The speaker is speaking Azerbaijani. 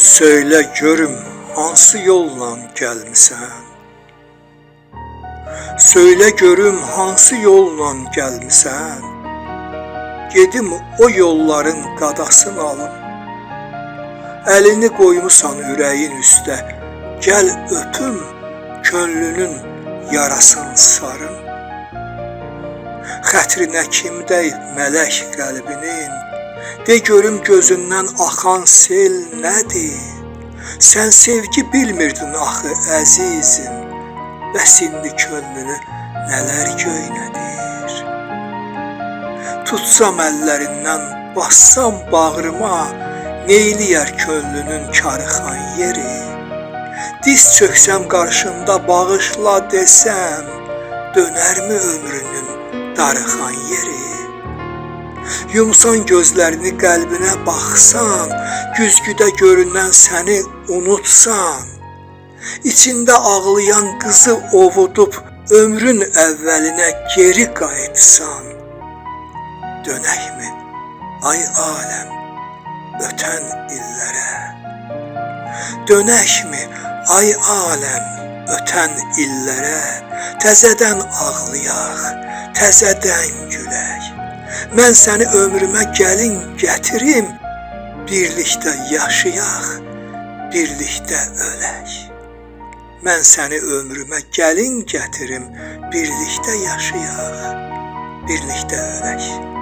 Söylə görüm hansı yolla gəlmisən? Söylə görüm hansı yolla gəlmisən? Gedim o yolların qadasını alım. Əlini qoymusan ürəyin üstə, gəl öpüm könlünün yarasını sarım. Xətrinə kim deyib mələk qəlbinin, de görüm gözündən axan sel nədir? Sən sevgi bilmirdin axı əzizim, bəs indi könlünü nələr göynədir? Tutsam əllərindən, bassam bağrıma, neyliyər könlünün karıxan yeri? Diz çöksəm qarşında bağışla desəm, dönərmi ömrünün darıxan yeri? Yumsan gözlərini qəlbinə baxsan, güzgüdə görünən səni unutsan, içində ağlayan qızı ovudub ömrün əvvəlinə geri qayıtsan, dönəkmi ay aləm ötən illərə? Dönəkmi ay aləm ötən illərə? Təzədən ağlayaq, təzədən gülək. Mən səni ömrümə gəlin gətirim, birlikdə yaşayaq, birlikdə ölək. Mən səni ömrümə gəlin gətirim, birlikdə yaşayaq, birlikdə ölək.